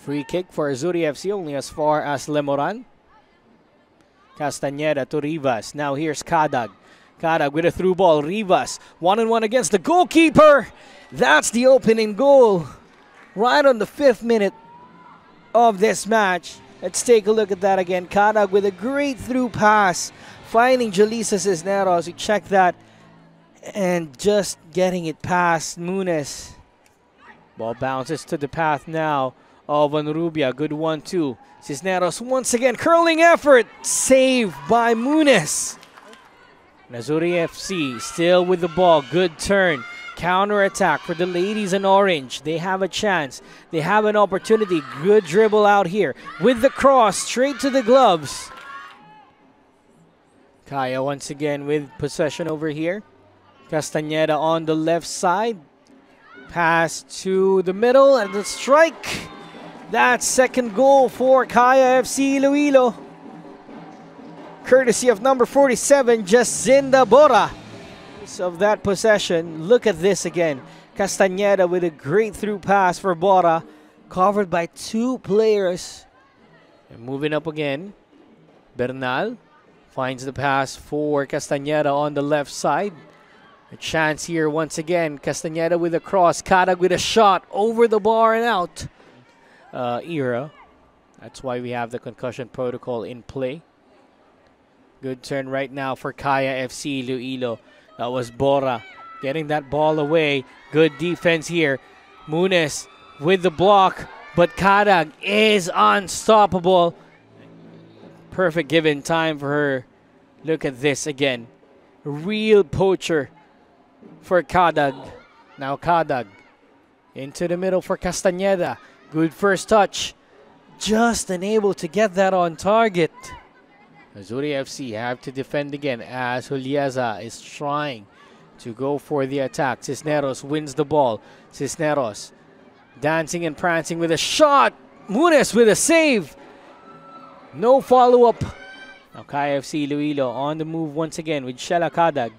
Free kick for Azuri FC only as far as Lemoran. Castañeda to Rivas. Now here's Kadag. Kadag with a through ball. Rivas 1-on-1 against the goalkeeper. That's the opening goal. Right on the 5th minute of this match. Let's take a look at that again. Kadag with a great through pass. Finding Julissa Cisneros. We check that. And just getting it past Muniz. Ball bounces to the path now of Onrubia. Good 1-2. Cisneros once again. Curling effort. Saved by Muniz. Azuri FC still with the ball. Good turn. Counter attack for the ladies in orange. They have a chance. They have an opportunity. Good dribble out here. With the cross straight to the gloves. Kaya once again with possession over here. Castañeda on the left side. Pass to the middle and the strike. That's second goal for Kaya FC Iloilo. Courtesy of number 47, Jacinda Bora. Of that possession. Look at this again. Castañeda with a great through pass for Bora. Covered by 2 players. And moving up again. Bernal finds the pass for Castañeda on the left side. A chance here once again. Castañeda with a cross. Kadag with a shot over the bar and out. Era. That's why we have the concussion protocol in play. Good turn right now for Kaya FC Iloilo. That was Bora getting that ball away. Good defense here. Muniz with the block, but Kadag is unstoppable. Perfect given time for her. Look at this again. Real poacher for Kadag. Now Kadag into the middle for Castañeda. Good first touch. Just unable to get that on target. Azuri FC have to defend again as Julieza is trying to go for the attack. Cisneros wins the ball. Cisneros dancing and prancing with a shot. Muniz with a save. No follow-up. Now Kaya FC Iloilo on the move once again with Shela Kadag.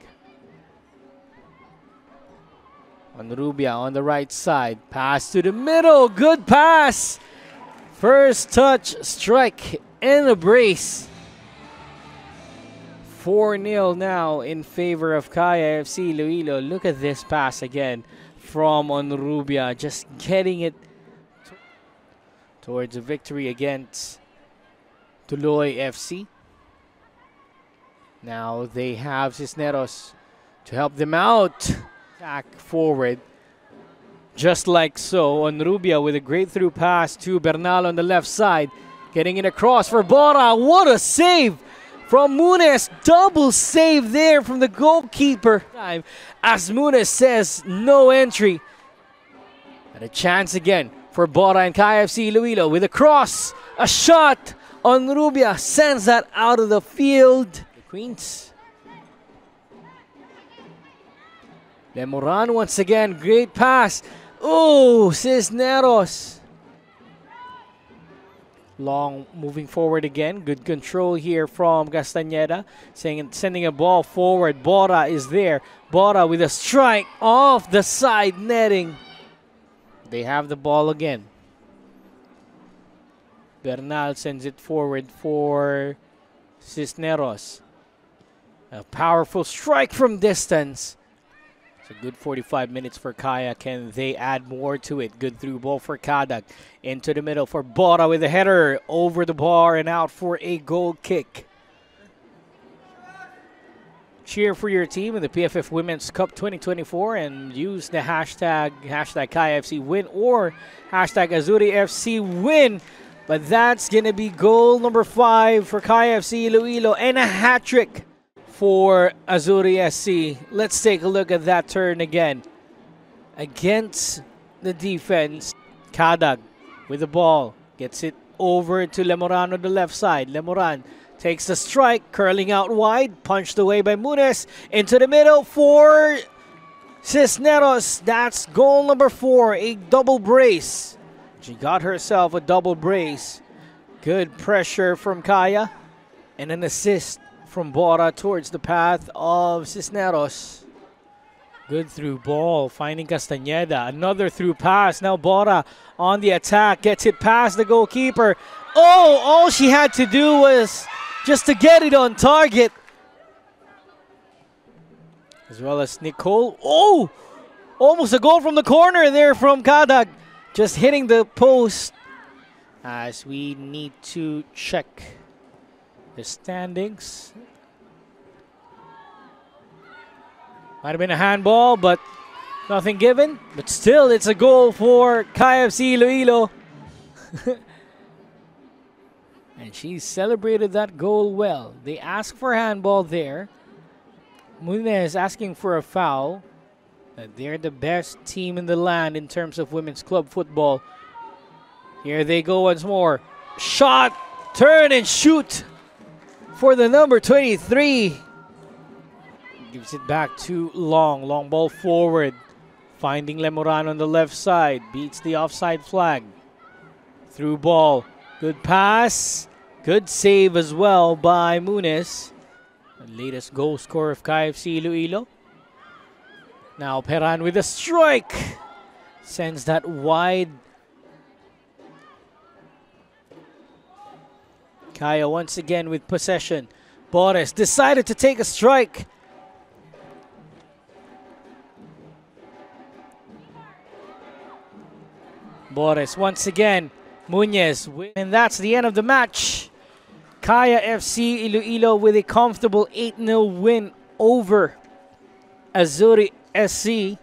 Onrubia on the right side. Pass to the middle. Good pass. First touch, strike, and a brace. 4-0 now in favor of Kaya FC Iloilo. Look at this pass again from Onrubia. Just getting it towards a victory against Tuloy FC. Now they have Cisneros to help them out. Back forward. Just like so. Onrubia with a great through pass to Bernal on the left side. Getting it across for Bora. What a save! From Muniz, double save there from the goalkeeper. As Muniz says, no entry. And a chance again for Bora and Kaya FC Iloilo with a cross, a shot. Onrubia sends that out of the field. The Queens. Lemoran once again, great pass. Oh, Cisneros. Long moving forward again. Good control here from Castañeda. Sending a ball forward. Bora is there. Bora with a strike off the side netting. They have the ball again. Bernal sends it forward for Cisneros. A powerful strike from distance. It's a good 45 minutes for Kaya. Can they add more to it? Good through ball for Kadag. Into the middle for Bora with a header over the bar and out for a goal kick. Cheer for your team in the PFF Women's Cup 2024 and use the hashtag KayaFCWin or hashtag AzuriFCWin. But that's going to be goal number 5 for Kaya FC Iloilo and a hat-trick for Azuri SC. Let's take a look at that turn again. Against the defense, Kadag with the ball. Gets it over to Lemoran on the left side. Lemoran takes the strike, curling out wide. Punched away by Muniz. Into the middle for Cisneros. That's goal number 4, a double brace. She got herself a double brace. Good pressure from Kaya. And an assist from Bora towards the path of Cisneros. Good through ball, finding Castañeda. Another through pass. Now Bora on the attack. Gets it past the goalkeeper. Oh, all she had to do was just to get it on target. As well as Nicole. Oh, almost a goal from the corner there from Kadag. Just hitting the post. As we need to check the standings. Might have been a handball, but nothing given. But still, it's a goal for KFC Iloilo. And she celebrated that goal well. They asked for a handball there. Munez asking for a foul. They're the best team in the land in terms of women's club football. Here they go once more. Shot, turn and shoot for the number 23. Gives it back to Long. Long ball forward. Finding Lemoran on the left side. Beats the offside flag. Through ball. Good pass. Good save as well by Munez. The latest goal scorer of KFC Iloilo. Now Peran with a strike. Sends that wide. Kaya once again with possession. Boris decided to take a strike. Boris once again. Munez. And that's the end of the match. Kaya FC Iloilo with a comfortable 8-0 win over Azuri SC.